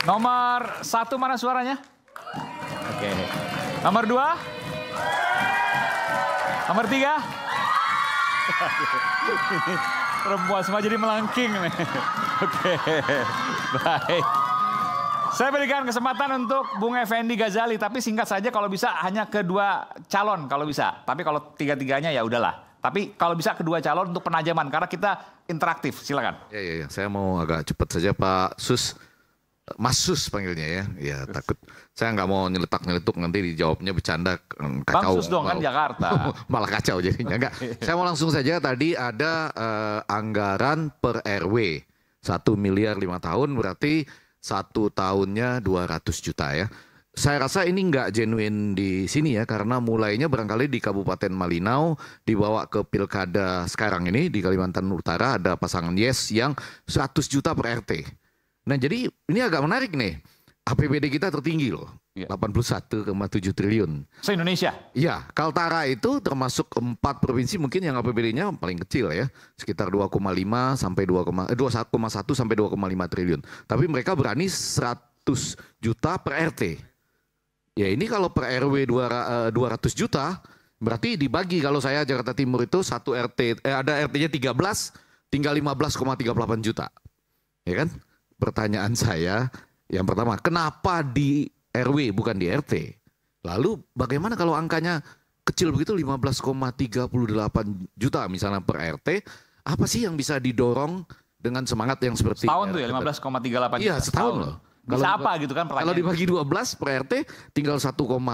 Nomor 1 mana suaranya? Oke. Nomor 2? Nomor 3? Perempuan semua jadi melengking nih. Oke, baik. Saya berikan kesempatan untuk Bung Effendi Ghazali, tapi singkat saja kalau bisa hanya kedua calon kalau bisa. Tapi kalau tiga-tiganya ya udahlah. Tapi kalau bisa kedua calon untuk penajaman, karena kita interaktif, silakan. Ya. Saya mau agak cepat saja Pak Sus. Mas Sus panggilnya ya. Ya takut. Saya nggak mau nyeletuk nanti dijawabnya bercanda kacau. Bang Sus dong kan Jakarta. Malah kacau jadinya. Enggak. Saya mau langsung saja tadi ada anggaran per RW. 1 miliar 5 tahun berarti 1 tahunnya 200 juta ya. Saya rasa ini nggak genuine di sini ya, karena mulainya barangkali di Kabupaten Malinau, dibawa ke pilkada sekarang ini di Kalimantan Utara ada pasangan Yes yang 100 juta per RT. Nah jadi ini agak menarik nih, APBD kita tertinggi loh, 81,7 triliun. Se-Indonesia? Iya, Kaltara itu termasuk 4 provinsi mungkin yang APBD-nya paling kecil ya, sekitar 2,1 sampai 2,5 triliun. Tapi mereka berani 100 juta per RT. Ya ini kalau per RW 200 juta, berarti dibagi kalau saya Jakarta Timur itu satu RT, ada RT-nya 13, tinggal 15,38 juta. Ya kan? Pertanyaan saya yang pertama, kenapa di RW bukan di RT? Lalu bagaimana kalau angkanya kecil begitu 15,38 juta misalnya per RT, apa sih yang bisa didorong dengan semangat yang seperti setahun tuh ya 15,38 juta? Iya setahun loh. Bisa Kalau, apa gitu kan pertanyaan? Kalau dibagi 12 per RT tinggal 1,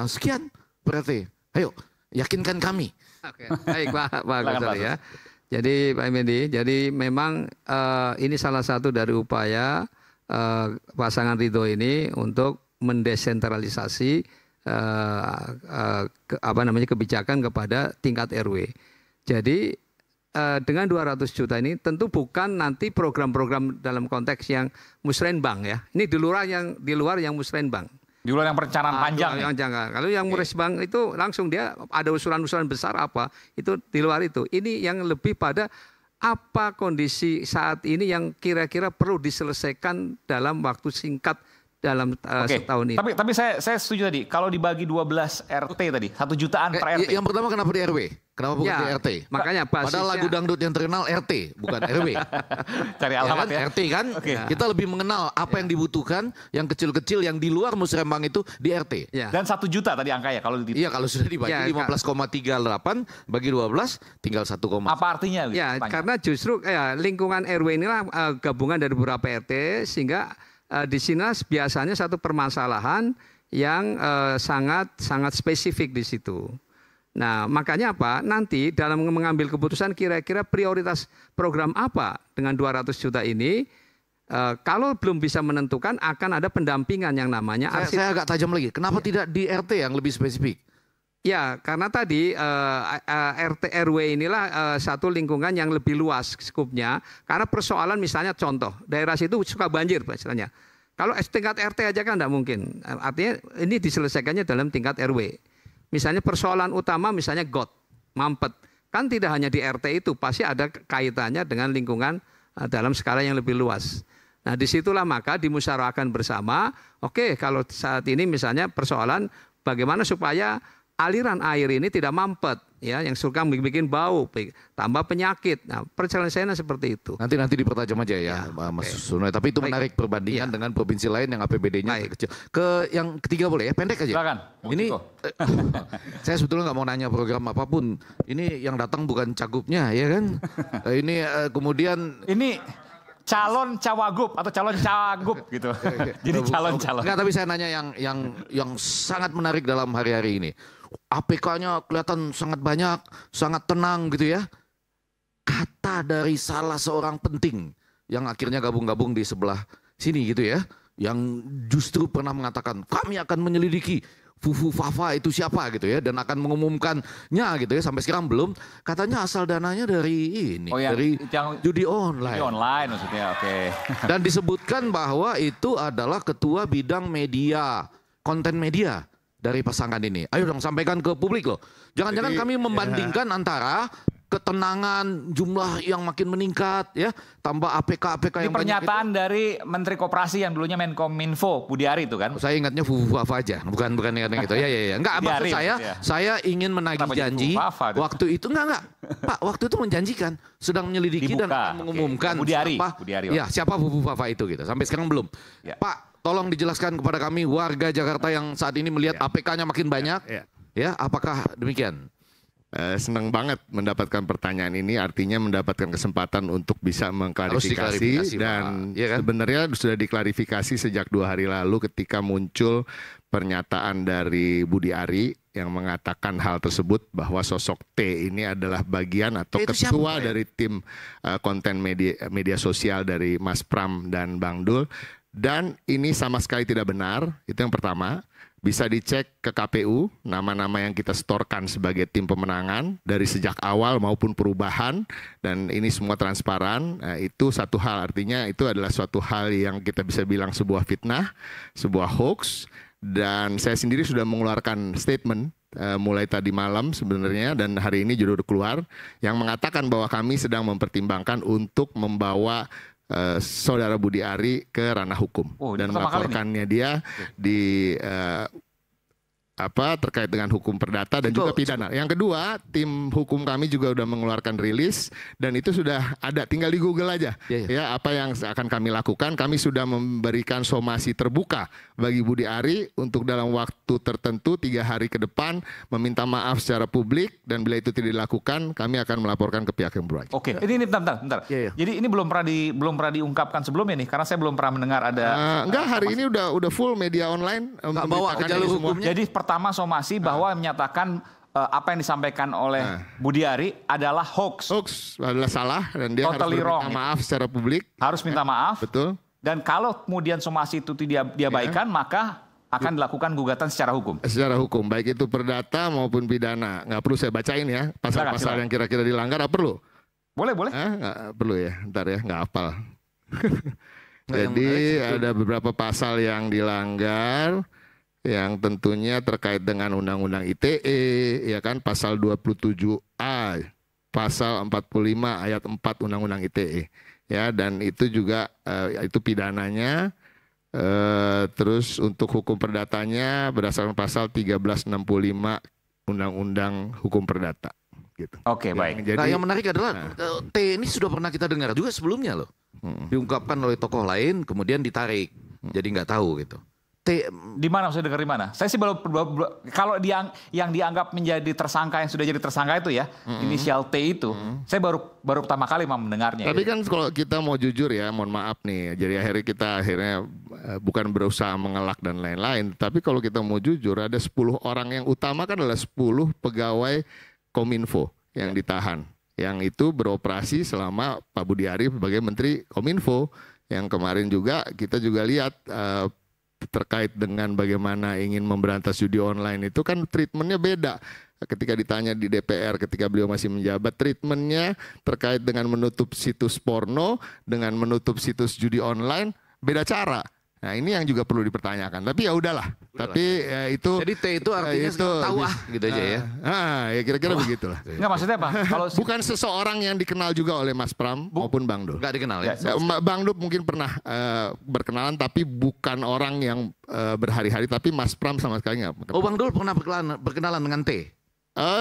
sekian per RT. Ayo yakinkan kami. Oke, baik Pak Ghazali ya. Jadi Pak Effendi, jadi memang ini salah satu dari upaya pasangan Ridho ini untuk mendesentralisasi kebijakan kepada tingkat RW. Jadi dengan 200 juta ini tentu bukan nanti program-program dalam konteks yang musrenbang ya. Ini di luar yang musrenbang. Di luar yang perencanaan panjang. Kalau yang musrenbang itu langsung dia ada usulan-usulan besar apa, itu di luar itu. Ini yang lebih pada apa kondisi saat ini yang kira-kira perlu diselesaikan dalam waktu singkat dalam setahun ini. Tapi saya setuju tadi, kalau dibagi 12 RT tadi, 1 jutaan per RT. Yang pertama kenapa di RW? Kenapa bukan di RT? Makanya basisnya, padahal lagu dangdut yang terkenal RT, bukan RW. Cari alamat ya. RT kan, kita lebih mengenal apa yang dibutuhkan, yang kecil-kecil, yang di luar musrembang itu di RT. Dan 1 juta tadi angka ya kalau di. Iya kalau sudah dibagi 15,38 bagi 12 tinggal 1, apa artinya? Ya karena justru lingkungan RW inilah gabungan dari beberapa RT sehingga di sini biasanya satu permasalahan yang sangat spesifik di situ. Nah makanya apa? Nanti dalam mengambil keputusan kira-kira prioritas program apa dengan 200 juta ini, kalau belum bisa menentukan akan ada pendampingan yang namanya. Saya agak tajam lagi. Kenapa tidak di RT yang lebih spesifik? Ya karena tadi RT RW inilah satu lingkungan yang lebih luas skupnya. Karena persoalan misalnya contoh daerah situ suka banjir misalnya. Kalau tingkat RT aja kan tidak mungkin. Artinya ini diselesaikannya dalam tingkat RW. Misalnya persoalan utama misalnya got, mampet. Kan tidak hanya di RT itu, pasti ada kaitannya dengan lingkungan dalam skala yang lebih luas. Nah disitulah maka dimusyawarahkan bersama, oke kalau saat ini misalnya persoalan bagaimana supaya aliran air ini tidak mampet, ya, yang suka bikin bau, tambah penyakit. Nah, penyelesaiannya seperti itu. Nanti dipertajam aja ya, Mas Suno. Tapi itu menarik perbandingan dengan provinsi lain yang APBD-nya kecil. Ke yang ketiga boleh ya, pendek aja. Silakan. Ini saya sebetulnya nggak mau nanya program apapun. Ini yang datang bukan cagupnya, ya kan? Ini kemudian. Ini calon cawagup atau calon cagup gitu. Jadi calon. Enggak, tapi saya nanya yang sangat menarik dalam hari-hari ini. APK-nya kelihatan sangat banyak, sangat tenang gitu ya. Kata dari salah seorang penting yang akhirnya gabung-gabung di sebelah sini gitu ya. Yang justru pernah mengatakan kami akan menyelidiki Fufu Fafa itu siapa gitu ya. Dan akan mengumumkannya gitu ya. Sampai sekarang belum. Katanya asal dananya dari ini. Dari judi online. Judi online maksudnya, oke. Dan disebutkan bahwa itu adalah ketua bidang media, konten media dari pasangan ini. Ayo dong sampaikan ke publik loh. Jangan-jangan kami membandingkan antara ketenangan, jumlah yang makin meningkat, ya, tambah APK Ini yang banyak. pernyataan dari Menteri Koperasi yang dulunya Menkominfo, Budi Ari itu kan? Saya ingatnya Fufu-Fafa aja, bukan yang gitu. Ya. Enggak, Budi maksud Ari, saya ingin menagih Kenapa jadi janji. Fufu-Fafa tuh? Waktu itu enggak. Pak, waktu itu menjanjikan sedang menyelidiki dan Dibuka, akan mengumumkan Budi Ari, siapa, Budi Ari, ya, siapa Fufu-Fafa itu gitu. Sampai sekarang belum. Ya. Pak, tolong dijelaskan kepada kami warga Jakarta yang saat ini melihat APK-nya makin banyak. Ya, apakah demikian? Senang banget mendapatkan pertanyaan ini, artinya mendapatkan kesempatan untuk bisa Harus mengklarifikasi diklarifikasi, dan Pak. Iya kan? sebenarnya sudah diklarifikasi sejak 2 hari lalu ketika muncul pernyataan dari Budi Ari yang mengatakan hal tersebut bahwa sosok T ini adalah bagian atau T itu ketua siapa, ya? dari tim konten media sosial dari Mas Pram dan Bang Dul, dan ini sama sekali tidak benar. Itu yang pertama. Bisa dicek ke KPU, nama-nama yang kita setorkan sebagai tim pemenangan dari sejak awal maupun perubahan, dan ini semua transparan. Nah, itu satu hal, artinya itu adalah suatu hal yang kita bisa bilang sebuah fitnah, sebuah hoax, dan saya sendiri sudah mengeluarkan statement mulai tadi malam sebenarnya, dan hari ini juga udah keluar, yang mengatakan bahwa kami sedang mempertimbangkan untuk membawa saudara Budi Ari ke ranah hukum dan melaporkannya dia di terkait dengan hukum perdata dan juga pidana. Yang kedua, tim hukum kami juga udah mengeluarkan rilis dan itu sudah ada, tinggal di Google aja. Ya, apa yang akan kami lakukan. Kami sudah memberikan somasi terbuka bagi Budi Ari untuk dalam waktu tertentu 3 hari ke depan meminta maaf secara publik, dan bila itu tidak dilakukan, kami akan melaporkan ke pihak yang berwajib. Oke, ini bentar. Jadi ini belum pernah diungkapkan sebelumnya nih, karena saya belum pernah mendengar ada. Enggak, hari ini udah full media online bawa ke jalur hukumnya. Jadi pertama somasi bahwa menyatakan apa yang disampaikan oleh Budi Ari adalah hoax. Hoax adalah salah dan dia Totally harus wrong. minta maaf secara publik. Harus minta maaf. Betul. Dan kalau kemudian somasi itu tidak diabaikan, maka akan dilakukan gugatan secara hukum. Secara hukum, baik itu perdata maupun pidana. Nggak perlu saya bacain ya pasal-pasal yang kira-kira dilanggar. Nggak perlu? Boleh. Nggak perlu ya, ntar ya, nggak hafal. Jadi ada beberapa pasal yang dilanggar, yang tentunya terkait dengan Undang-Undang ITE, ya kan, pasal 27A, pasal 45 ayat 4 Undang-Undang ITE, ya, dan itu juga itu pidananya. Terus untuk hukum perdatanya berdasarkan pasal 1365 Undang-Undang Hukum Perdata. Gitu. Oke, baik. Nah, yang menarik adalah T ini sudah pernah kita dengar juga sebelumnya loh. Diungkapkan oleh tokoh lain, kemudian ditarik. Jadi nggak tahu gitu. T di mana, saya dengar di mana? Saya sih baru kalau yang dianggap menjadi tersangka, yang sudah jadi tersangka itu ya, inisial T itu, saya baru pertama kali mendengarnya. Tapi kan kalau kita mau jujur ya, mohon maaf nih, jadi akhirnya bukan berusaha mengelak dan lain-lain, tapi kalau kita mau jujur, ada 10 orang yang utama kan adalah 10 pegawai Kominfo yang ditahan, yang itu beroperasi selama Pak Budi Ari sebagai Menteri Kominfo, yang kemarin juga kita juga lihat terkait dengan bagaimana ingin memberantas judi online itu kan treatmentnya beda. Ketika ditanya di DPR ketika beliau masih menjabat, treatmentnya terkait dengan menutup situs porno dengan menutup situs judi online beda cara. Nah, ini yang juga perlu dipertanyakan. Tapi ya udahlah. Tapi ya itu. Jadi T itu artinya tahu gitu aja ya. Ya kira-kira begitulah. Enggak, maksudnya apa? Kalau bukan seseorang yang dikenal juga oleh Mas Pram maupun Bang Dul. Enggak dikenal ya. Bang Dul mungkin pernah berkenalan, tapi bukan orang yang berhari-hari, tapi Mas Pram sama sekali enggak. Oh, Bang Dul pernah berkenalan dengan T?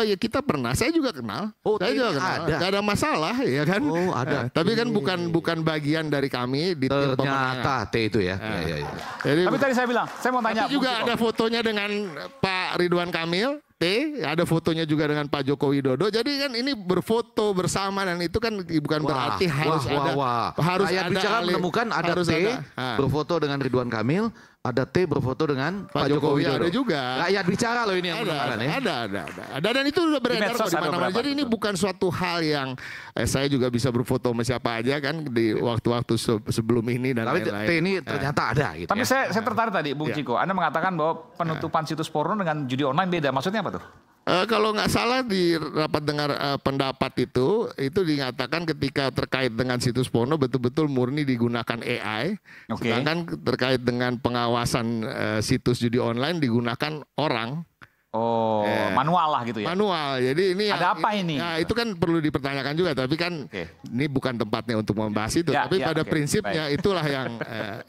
Ya kita pernah, saya juga kenal. Saya juga kenal. Ada. Gak ada masalah ya kan. Oh, ada. Tapi kan bukan bagian dari kami di tim pemenangan. Ternyata T itu ya. Ya. Jadi, tapi tadi saya bilang, saya mau tanya. tapi juga ada fotonya dengan Pak Ridwan Kamil, T, ada fotonya juga dengan Pak Joko Widodo. Jadi kan ini berfoto bersama, dan itu kan bukan berarti harus ada. Harus Rakyat ada Bicara menemukan ada T berfoto dengan Ridwan Kamil, ada T berfoto dengan Pak Joko Widodo. Ada juga. Rakyat Bicara loh ini yang menemukan ya. Ada, dan itu udah beredar kok di mana-mana. Jadi ini bukan suatu hal yang saya juga bisa berfoto sama siapa aja kan di waktu-waktu sebelum ini dan lain-lain. Tapi T ini ternyata ada gitu. Tapi saya tertarik tadi, Bung Ciko. Anda mengatakan bahwa penutupan situs porno dengan judi online beda. Maksudnya apa tuh? Kalau nggak salah di rapat dengar pendapat itu dinyatakan ketika terkait dengan situs porno betul-betul murni digunakan AI. Sedangkan terkait dengan pengawasan situs judi online digunakan orang. Oh, manual lah gitu ya. Manual. Jadi ini Ada apa ini? Nah, itu kan perlu dipertanyakan juga, tapi kan ini bukan tempatnya untuk membahas itu. Ya, tapi ya, pada oke. prinsipnya Baik. itulah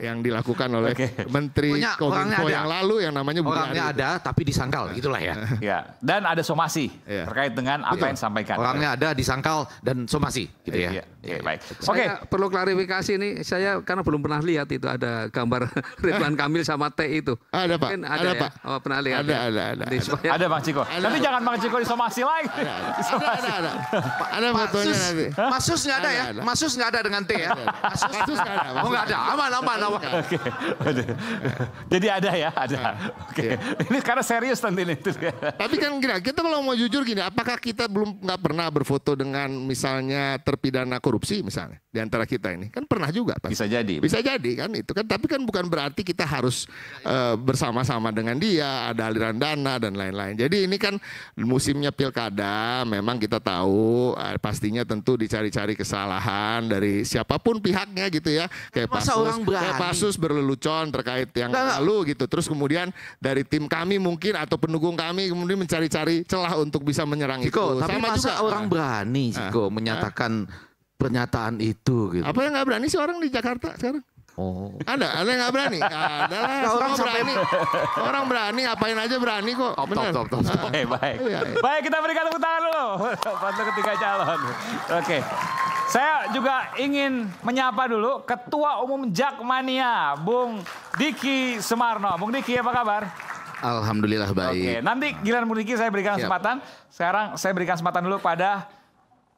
yang dilakukan oleh Menteri Pokoknya orangnya Kominfo ada. yang lalu yang namanya Budi Orangnya Ari. ada tapi disangkal, gitulah ya. Ya, dan ada somasi Iya. terkait dengan apa yang disampaikan. Orangnya ada, disangkal dan somasi, gitu ya. Iya, oke, baik. Oke, Saya perlu klarifikasi nih, saya karena belum pernah lihat itu ada gambar Ridwan Kamil sama T itu. Ada, Pak. Mungkin ada, Ada, ya? Pak. Oh, pernah lihat. Ada, ya? ada. Jadi supaya- ada Bang Ciko. Tapi jangan Bang Ciko disomasi lagi. Ada. Ada Pak fotonya Sus, nanti. Mas Sus nggak ada ya? Ada. Mas Sus nggak ada dengan T ya? Mas Sus Kasus nggak ada. Oh nggak ada, aman. Oke. Jadi ada ya, ada. Oke. Ini karena serius nanti nih. Tapi kan kita kalau mau jujur gini, apakah kita belum nggak pernah berfoto dengan misalnya terpidana korupsi misalnya di antara kita ini? Kan pernah juga, Pak. Bisa jadi. Bisa jadi kan itu kan, tapi kan bukan berarti kita harus bersama-sama dengan dia, ada aliran dana dan lain-lain. Jadi ini kan musimnya pilkada, memang kita tahu pastinya tentu dicari-cari kesalahan dari siapapun pihaknya gitu ya. Kayak Masa orang berani? kayak Pasus berlelucon terkait yang Nggak. lalu gitu. Terus kemudian dari tim kami mungkin atau pendukung kami kemudian mencari-cari celah untuk bisa menyerang Ciko, itu. tapi Sama masa juga. orang berani Ciko menyatakan pernyataan itu gitu? Apa yang nggak berani sih orang di Jakarta sekarang? Oh. Ada yang nggak berani? Ada lah. Nah, orang Semua sampai- berani. Orang berani, apain aja berani kok. Bener. Top. Oke, baik. Iya. Baik, kita berikan tepuk tangan dulu. Untuk ketiga calon. Oke. Saya juga ingin menyapa dulu Ketua Umum Jakmania, Bung Diki Semarno. Bung Diki, apa kabar? Alhamdulillah Oke, baik. nanti giliran Bung Diki saya berikan Siap. kesempatan. Sekarang saya berikan kesempatan dulu pada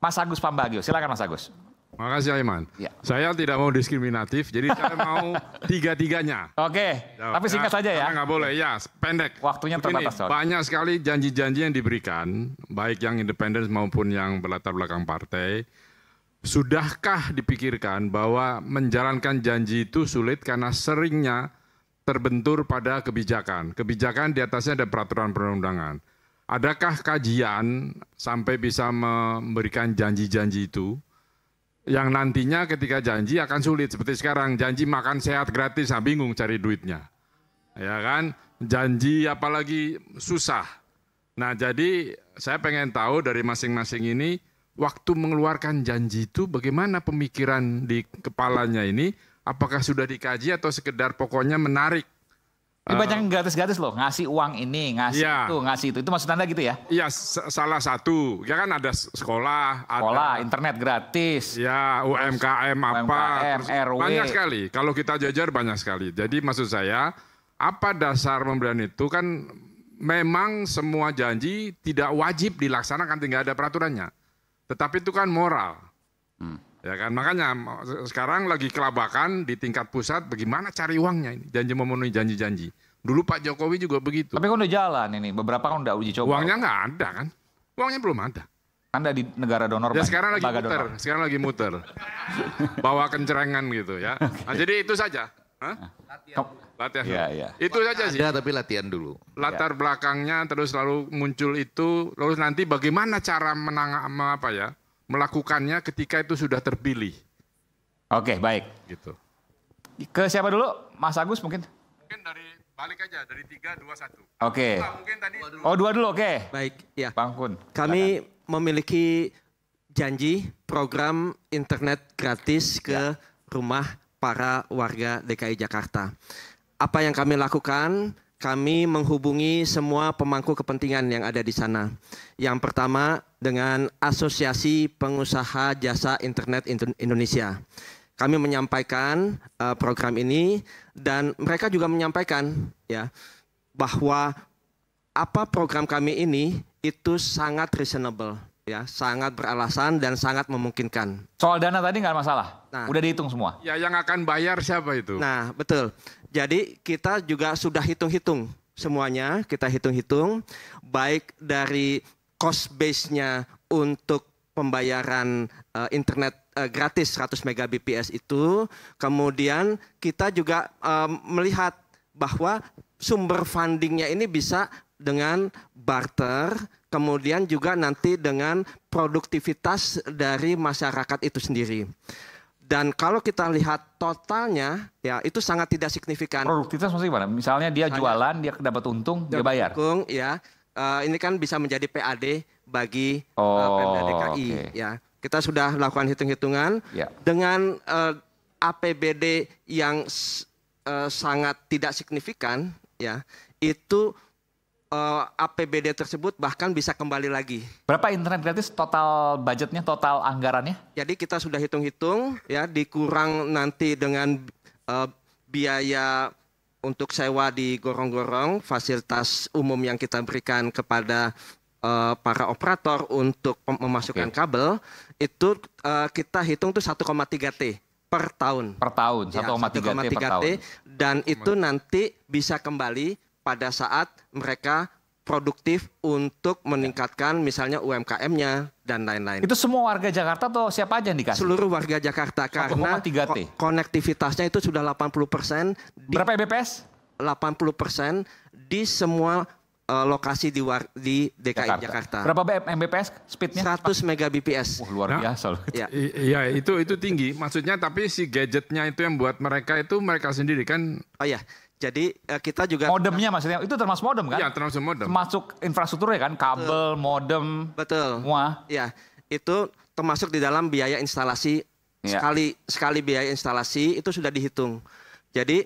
Mas Agus Pambagio. Silakan Mas Agus. Makasih Aiman. Ya. Saya tidak mau diskriminatif, jadi saya mau tiga-tiganya. Oke, tapi singkat saja ya. Karena nggak boleh, ya pendek. Waktunya Begini, terbatas, soalnya. banyak sekali janji-janji yang diberikan, baik yang independen maupun yang berlatar belakang partai. Sudahkah dipikirkan bahwa menjalankan janji itu sulit karena seringnya terbentur pada kebijakan. Kebijakan di atasnya ada peraturan perundang-undangan. Adakah kajian sampai bisa memberikan janji-janji itu? Yang nantinya ketika janji akan sulit. Seperti sekarang, janji makan sehat gratis, nah bingung cari duitnya. Ya kan? Janji apalagi susah. Nah jadi saya pengen tahu dari masing-masing ini, waktu mengeluarkan janji itu bagaimana pemikiran di kepalanya ini, apakah sudah dikaji atau sekedar pokoknya menarik? Ini banyak yang gratis-gratis loh, ngasih uang ini, ngasih Iya. itu, ngasih itu. Itu maksud Anda gitu ya? Iya, salah satu. Ya kan ada sekolah, Sekolah, ada internet gratis. ya UMKM apa, UMKM, terus RW. banyak sekali. Kalau kita jajar banyak sekali. Jadi maksud saya, apa dasar pemberian itu kan memang semua janji tidak wajib dilaksanakan, tinggal ada peraturannya. Tetapi itu kan moral. Ya kan, makanya sekarang lagi kelabakan di tingkat pusat, bagaimana cari uangnya ini, janji memenuhi janji-janji. Dulu Pak Jokowi juga begitu. Tapi kan udah jalan ini, beberapa kan udah uji coba. Uangnya nggak ada kan? Uangnya belum ada. Anda di negara donor. Ya banyak, sekarang lagi lembaga muter, donor. sekarang lagi muter. Bawa kencerengan gitu ya. Nah, jadi itu saja. Hah? Latihan. Iya, iya. Itu saja sih. Ada tapi latihan dulu. Latar belakangnya terus lalu muncul itu, lalu nanti bagaimana cara melakukannya ketika itu sudah terpilih. Oke, baik. Gitu. Ke siapa dulu? Mas Agus mungkin? Mungkin dari balik aja dari 3, 2, 1. Oke. Mungkin tadi Oh, dua dulu, oke. Baik, ya. Bang Kun. Kami memiliki janji program internet gratis ke rumah para warga DKI Jakarta. Apa yang kami lakukan? Kami menghubungi semua pemangku kepentingan yang ada di sana. Yang pertama dengan Asosiasi Pengusaha Jasa Internet Indonesia. Kami menyampaikan program ini dan mereka juga menyampaikan ya bahwa apa program kami ini itu sangat reasonable, ya, sangat beralasan dan sangat memungkinkan. Soal dana tadi nggak masalah. Nah. Udah dihitung semua. ya yang akan bayar siapa itu? Nah, betul. Jadi kita juga sudah hitung-hitung semuanya, kita hitung-hitung baik dari cost base-nya untuk pembayaran internet gratis 100 Mbps itu, kemudian kita juga melihat bahwa sumber fundingnya ini bisa dengan barter, kemudian juga nanti dengan produktivitas dari masyarakat itu sendiri. Dan kalau kita lihat totalnya, ya itu sangat tidak signifikan. Produktivitas maksudnya gimana? Misalnya dia jualan, dia dapat untung, dia bayar. Dukung, ya. ini kan bisa menjadi PAD bagi Oh, Pemda DKI. oke. Ya, kita sudah lakukan hitung-hitungan Ya. dengan APBD yang sangat tidak signifikan, ya itu APBD tersebut bahkan bisa kembali lagi. Berapa internet gratis total budgetnya, total anggarannya? Jadi kita sudah hitung-hitung, ya dikurang nanti dengan biaya untuk sewa di gorong-gorong, fasilitas umum yang kita berikan kepada para operator untuk memasukkan kabel, itu kita hitung tuh 1,3 T per tahun. Per tahun, 1,3 T per tahun. Dan itu nanti bisa kembali pada saat mereka produktif untuk meningkatkan misalnya UMKM-nya dan lain-lain. Itu semua warga Jakarta atau siapa aja yang dikasih? Seluruh warga Jakarta karena 1,3 T. Konektivitasnya itu sudah 80%. Berapa Mbps? 80% di semua lokasi di DKI Jakarta. Berapa Mbps speednya? 100 Mbps. Wah, luar biasa loh. Ya. Iya, itu tinggi. Maksudnya tapi si gadgetnya itu yang buat mereka itu mereka sendiri kan. Oh ya, jadi kita juga Modemnya maksudnya, itu termasuk modem kan? Iya, termasuk modem. Termasuk infrastrukturnya kan, kabel, modem, betul. semua. Ya, itu termasuk di dalam biaya instalasi. Ya. Sekali biaya instalasi itu sudah dihitung. Jadi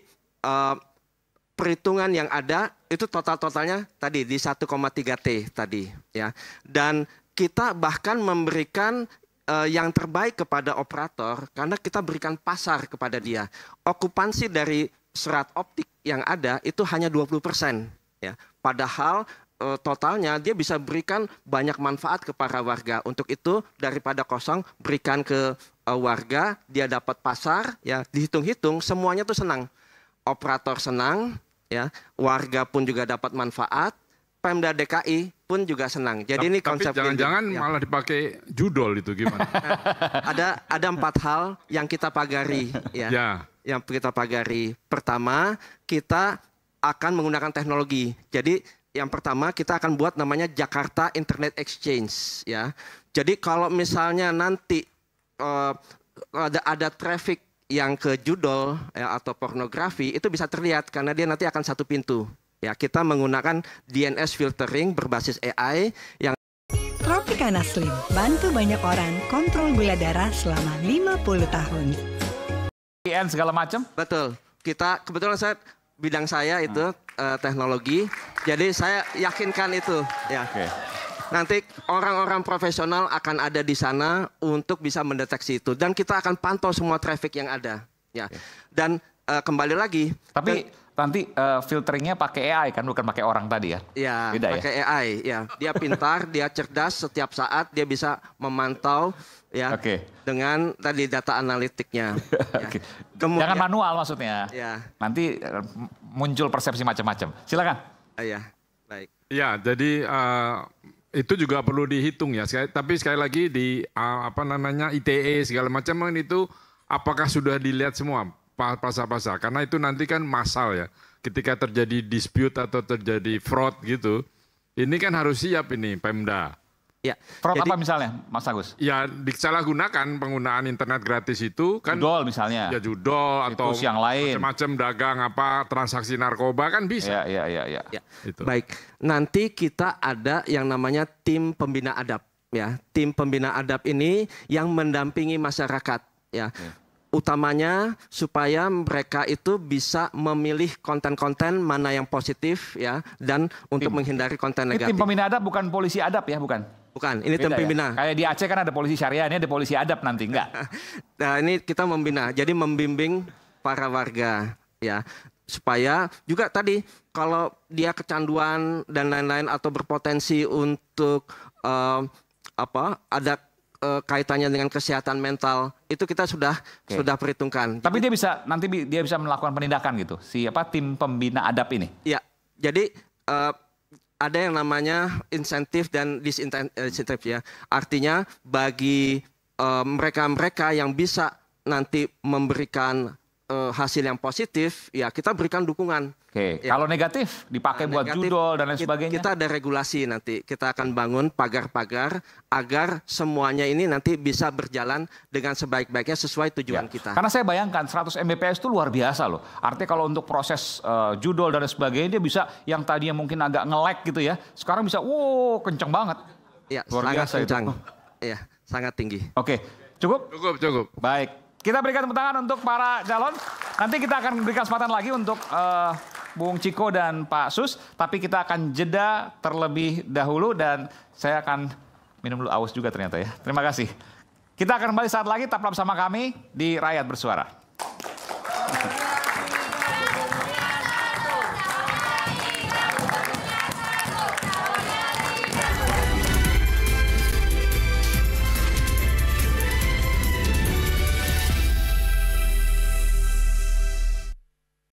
perhitungan yang ada itu totalnya tadi di 1,3 T tadi, ya. Dan kita bahkan memberikan yang terbaik kepada operator karena kita berikan pasar kepada dia. Okupansi dari serat optik yang ada itu hanya 20%, ya. Padahal totalnya dia bisa berikan banyak manfaat kepada warga. Untuk itu daripada kosong berikan ke warga, dia dapat pasar, ya. Dihitung-hitung semuanya tuh senang. Operator senang, ya. Warga pun juga dapat manfaat. Pemda DKI pun juga senang. Jadi ini konsep. Tapi jangan-jangan ya. malah dipakai judol itu gimana? Ada 4 hal yang kita pagari, ya. Ya. Yang kita pagari. Pertama, kita akan menggunakan teknologi. Jadi yang pertama kita akan buat namanya Jakarta Internet Exchange, ya. Jadi kalau misalnya nanti ada traffic yang ke judol, ya, atau pornografi, itu bisa terlihat karena dia nanti akan satu pintu. Ya, kita menggunakan DNS filtering berbasis AI yang Tropicana Slim, bantu banyak orang kontrol gula darah selama 50 tahun. IN segala macam? betul. Kita kebetulan bidang saya itu teknologi. Jadi saya yakinkan itu, ya. Oke. Nanti orang-orang profesional akan ada di sana untuk bisa mendeteksi itu dan kita akan pantau semua traffic yang ada, ya. Dan kembali lagi. Tapi nanti filteringnya pakai AI kan, bukan pakai orang tadi ya? Ya, Beda pakai AI, ya. Dia pintar, dia cerdas, setiap saat dia bisa memantau, ya, Oke. dengan tadi data analitiknya. Ya. Oke. Kemudian, Jangan manual maksudnya. Ya, Nanti muncul persepsi macam-macam. Silakan. ya, baik. Ya, jadi itu juga perlu dihitung ya. Tapi sekali lagi di ITE segala macam kan itu apakah sudah dilihat semua pasal-pasal? Karena itu nanti kan massal ya. Ketika terjadi dispute atau terjadi fraud gitu, ini kan harus siap ini Pemda. Ya. Fraud Jadi, apa misalnya, Mas Agus? Ya disalahgunakan penggunaan internet gratis itu kan. Judol misalnya. Ya judol atau Situs yang lain. macam-macam dagang transaksi narkoba kan bisa. Ya. ya. Itu. Baik, nanti kita ada yang namanya tim pembina adab, ya. Tim pembina adab ini yang mendampingi masyarakat, ya. Utamanya supaya mereka itu bisa memilih konten-konten mana yang positif, ya, dan untuk menghindari konten Ini negatif. tim pembina adab bukan polisi adab ya, bukan? Bukan, ini tim Beda ya? pembina. Kayak di Aceh kan ada polisi syariah, ini ada polisi adab nanti, enggak? Nah, ini kita membina, jadi membimbing ada warga, ya, supaya juga tadi kalau dia kecanduan dan lain-lain atau berpotensi untuk ada kaitannya dengan kesehatan mental, itu kita sudah perhitungkan. Tapi dia bisa melakukan penindakan gitu, tim pembina adab ini. Ya, jadi ada yang namanya insentif dan disinsentif, ya. Artinya bagi mereka-mereka yang bisa nanti memberikan hasil yang positif, ya kita berikan dukungan. Oke, Ya. kalau negatif dipakai buat Negatif, judol dan lain sebagainya. Kita ada regulasi nanti. Kita akan bangun pagar-pagar agar semuanya ini nanti bisa berjalan dengan sebaik-baiknya sesuai tujuan Ya. kita. Karena saya bayangkan 100 Mbps itu luar biasa loh. Artinya kalau untuk proses judol dan lain sebagainya dia bisa yang tadinya mungkin agak nge-lag gitu ya. Sekarang bisa kenceng banget. Ya, Luar sangat biasa itu. kencang. Ya, sangat tinggi. Oke, cukup? Cukup. Baik. Kita berikan tepuk tangan untuk para calon. Nanti kita akan berikan kesempatan lagi untuk Bung Ciko dan Pak Sus. Tapi kita akan jeda terlebih dahulu dan saya akan minum dulu, aus juga ternyata ya. Terima kasih. Kita akan kembali saat lagi, tetaplah bersama kami di Rakyat Bersuara.